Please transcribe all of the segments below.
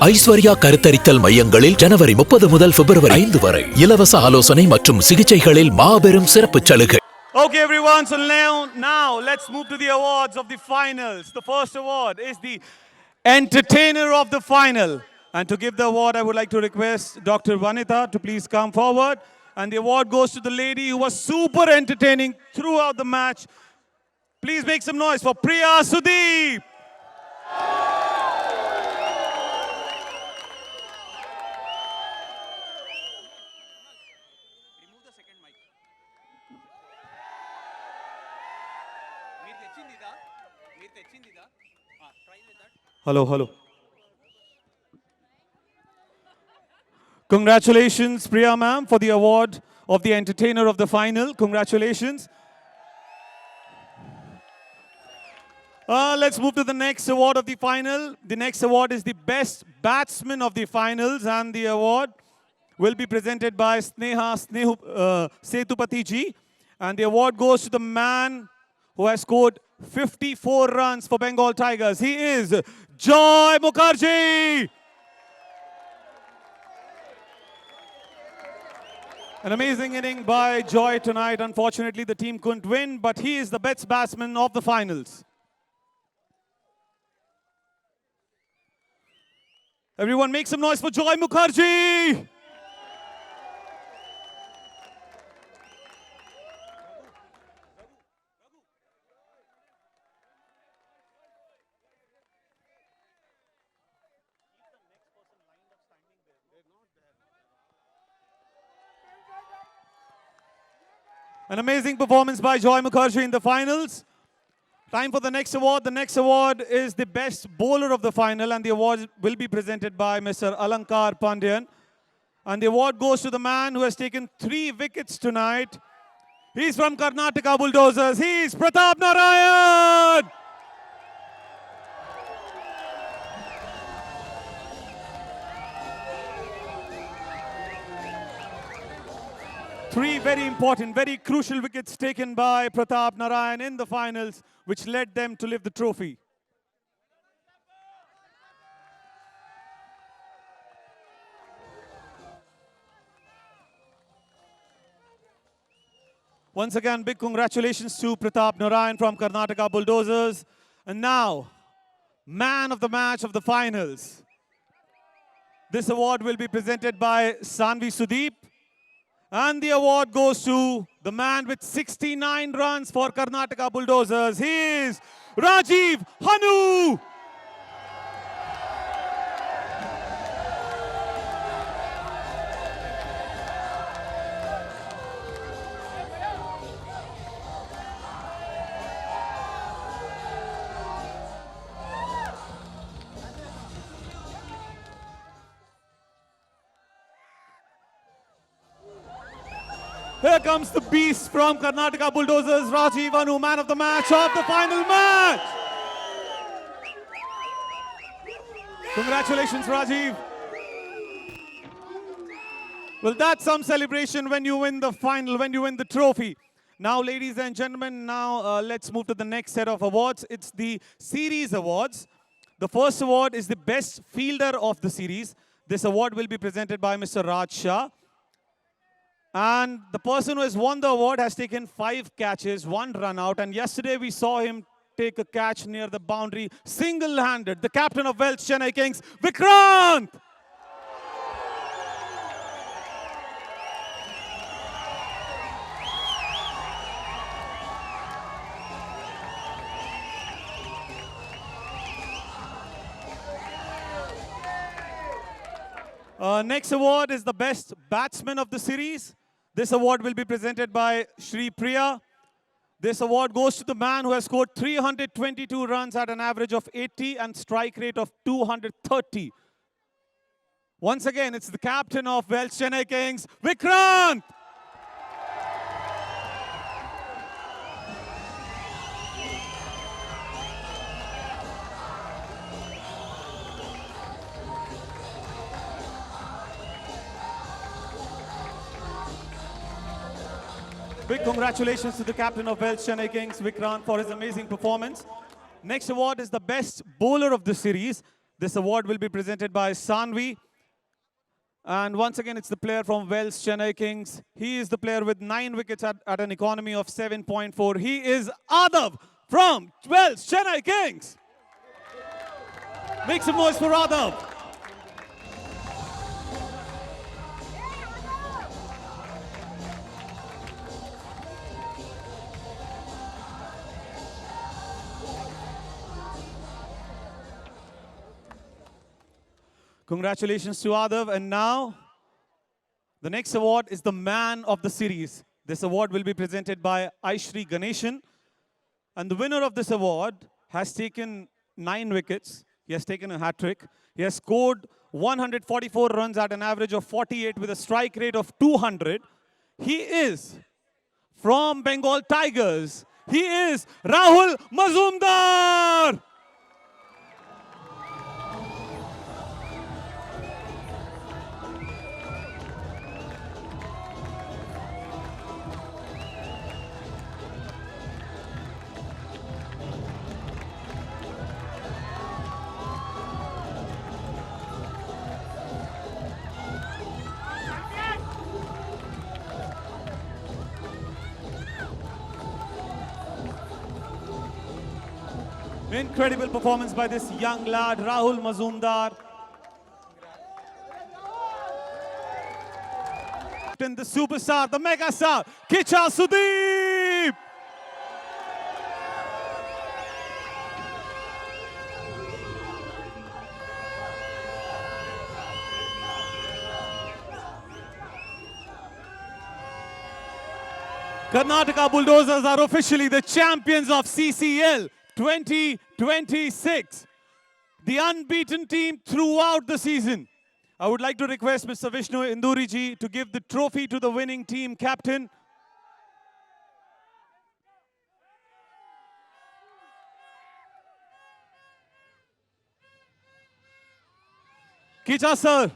ஐஸ்வர்யா கருத்தரித்தல் மையங்களில் ஜனவரி 30 முதல் பிப்ரவரி 5 வரை இலவச ஆலோசனை மற்றும் சிகிச்சைகளில் மாபெரும் சிறப்பு சலுகை. Okay, everyone, so now let's move to the awards of the finals. The first award is the entertainer of the final. And to give the award, I would like to request Dr. Vanitha to please come forward. And the award goes to the lady who was super entertaining throughout the match. Please make some noise for Priya Sudeep. Hello. Congratulations, Priya ma'am, for the award of the entertainer of the final. Congratulations. Let's move to the next award of the final. The next award is the best batsman of the finals, and the award will be presented by Setupati ji. And the award goes to the man who has scored 54 runs for Bengal Tigers. He is Joy Mukherjee. An amazing inning by Joy tonight. Unfortunately, the team couldn't win, but he is the best batsman of the finals. Everyone make some noise for Joy Mukherjee. An amazing performance by Joy Mukherjee in the finals. Time for the next award. The next award is the best bowler of the final, and the award will be presented by Mr. Alankar Pandyan. And the award goes to the man who has taken 3 wickets tonight. He's from Karnataka Bulldozers. He's Pratap Narayan. Three very important, very crucial wickets taken by Pratap Narayan in the finals, which led them to lift the trophy. Once again, big congratulations to Pratap Narayan from Karnataka Bulldozers. And now, man of the match of the finals. This award will be presented by Sanvi Sudeep. And the award goes to the man with 69 runs for Karnataka Bulldozers. He is Rajiv Hanu. Here comes the beast from Karnataka Bulldozers, Rajiv Hanu, man of the match of the final match. Congratulations, Rajiv. Well, that's some celebration when you win the final, when you win the trophy. Now, ladies and gentlemen, let's move to the next set of awards. It's the series awards. The first award is the best fielder of the series. This award will be presented by Mr. Raj Shah. And the person who has won the award has taken 5 catches, 1 run out. And yesterday we saw him take a catch near the boundary single-handed. The captain of Welsh Chennai Kings, Vikrant! Next award is the best batsman of the series. This award will be presented by Shri Priya. This award goes to the man who has scored 322 runs at an average of 80 and strike rate of 230. Once again, it's the captain of Welsh Chennai Kings, Vikrant! Big congratulations to the captain of Welsh Chennai Kings, Vikrant, for his amazing performance. Next award is the best bowler of the series. This award will be presented by Sanvi. And once again, it's the player from Wells Chennai Kings. He is the player with 9 wickets at an economy of 7.4. He is Adav from Wells Chennai Kings. Make some noise for Adav. Congratulations to Adav. And now, the next award is the Man of the Series. This award will be presented by Aishri Ganeshan. And the winner of this award has taken 9 wickets. He has taken a hat-trick. He has scored 144 runs at an average of 48 with a strike rate of 200. He is from Bengal Tigers. He is Rahul Mazumdar. Incredible performance by this young lad, Rahul Mazumdar. The superstar, the mega star, Kicha Sudeep. Karnataka Bulldozers are officially the champions of CCL 2026. The unbeaten team throughout the season. I would like to request Mr. Vishnu Induriji to give the trophy to the winning team captain. Kicha sir.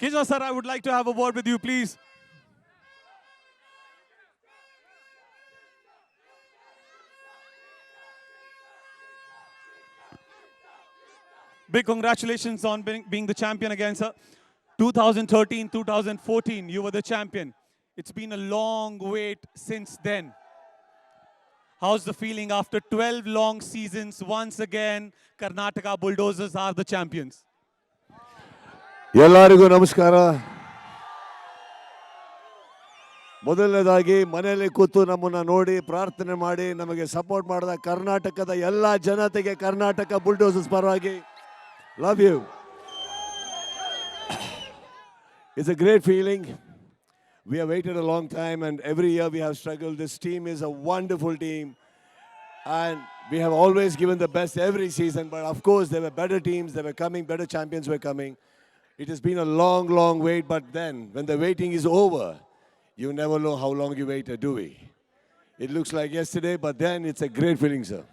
Kicha sir, I would like to have a word with you, please. Big congratulations on being the champion again, sir. 2013, 2014, you were the champion. It's been a long wait since then. How's the feeling after 12 long seasons? Once again, Karnataka Bulldozers are the champions. ಎಲ್ಲರಿಗೂ ನಮಸ್ಕಾರ. ಮೊದಲನೇದಾಗಿ ಮನೆಯಲ್ಲಿ ಕೂತು ನಮ್ಮನ್ನು ನೋಡಿ ಪ್ರಾರ್ಥನೆ ಮಾಡಿ ನಮಗೆ ಸಪೋರ್ಟ್ ಮಾಡಿದ ಕರ್ನಾಟಕದ ಎಲ್ಲ ಜನತೆಗೆ ಕರ್ನಾಟಕ ಬುಲ್ಡೋಸರ್ಸ್ ಪರವಾಗಿ love you. It's a great feeling. We have waited a long time and every year we have struggled. This team is a wonderful team and we have always given the best every season, but of course there were better teams, they were coming, better champions were coming. It has been a long, long wait, but then when the waiting is over, you never know how long you waited, do we? It looks like yesterday, but then it's a great feeling, sir.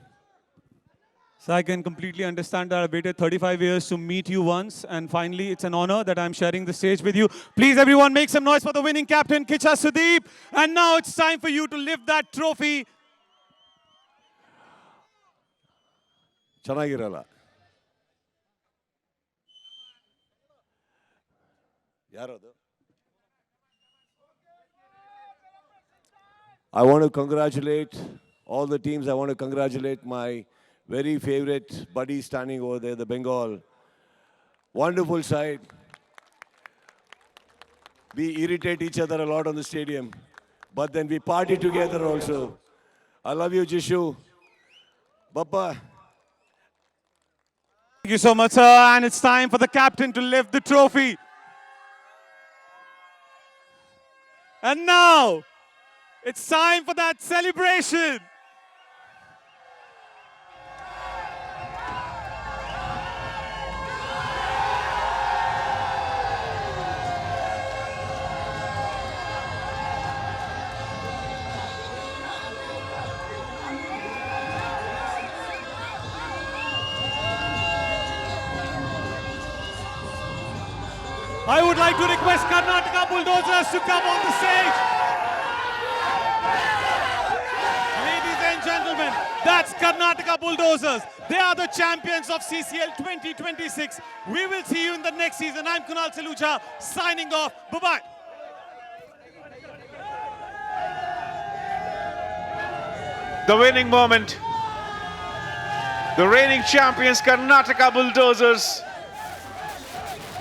So I can completely understand that I waited 35 years to meet you once, and finally it's an honor that I'm sharing the stage with you. Please everyone make some noise for the winning captain, Kicha Sudeep. And now it's time for you to lift that trophy. ಚೆನ್ನಾಗಿರಲ್ಲ. ಯಾರದು? I want to congratulate all the teams. I want to congratulate my very favorite buddy standing over there, the Bengal. Wonderful side. We irritate each other a lot on the stadium, but then we party together also. I love you, Jishu. Bappa. Thank you so much, sir. And it's time for the captain to lift the trophy. And now, it's time for that celebration. I would like to request Karnataka Bulldozers to come on the stage. Ladies and gentlemen, that's Karnataka Bulldozers. They are the champions of CCL 2026. We will see you in the next season. I'm Kunal Saluja signing off. Bye-bye. The winning moment. The reigning champions Karnataka Bulldozers.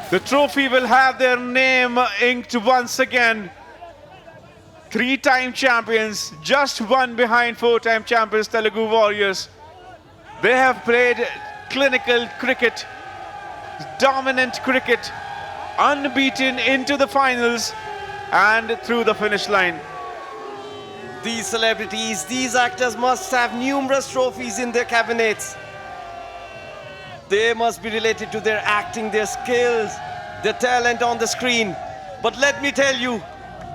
The trophy will have their name inked once again. Three-time champions, just one behind four-time champions Telugu Warriors. They have played clinical cricket, dominant cricket, unbeaten into the finals and through the finish line. These celebrities, these actors must have numerous trophies in their cabinets. They must be related to their acting, their skills, their talent on the screen. But let me tell you,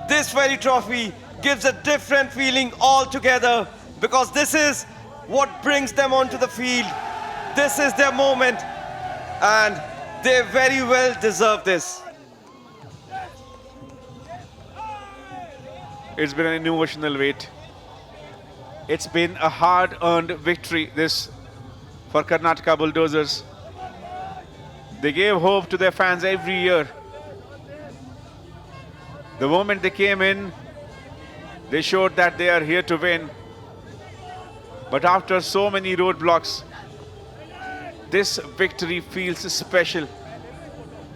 this very trophy gives a different feeling altogether, because this is what brings them onto the field. This is their moment, and they very well deserve this. It's been an emotional wait. It's been a hard-earned victory, this, for Karnataka Bulldozers. They gave hope to their fans every year. The moment they came in, they showed that they are here to win. But after so many roadblocks, this victory feels special.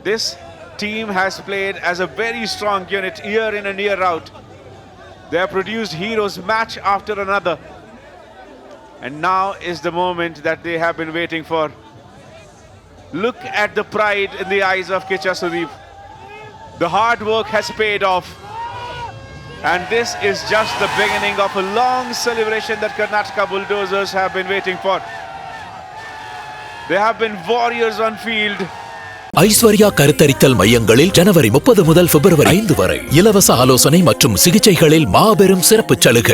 This team has played as a very strong unit year in and year out. They have produced heroes match after another. And now is the moment that they have been waiting for. Look at the pride in the eyes of Kicha Sudeep. The hard work has paid off. And this is just the beginning of a long celebration that Karnataka Bulldozers have been waiting for. They have been warriors on field. Aishwarya கருத்தரித்தல் மையங்களில் ஜனவரி 30 முதல் பிப்ரவரி 5 வரை இலவச ஆலோசனை மற்றும் சிகிச்சைகளில் மாபெரும் சிறப்பு சலுகை.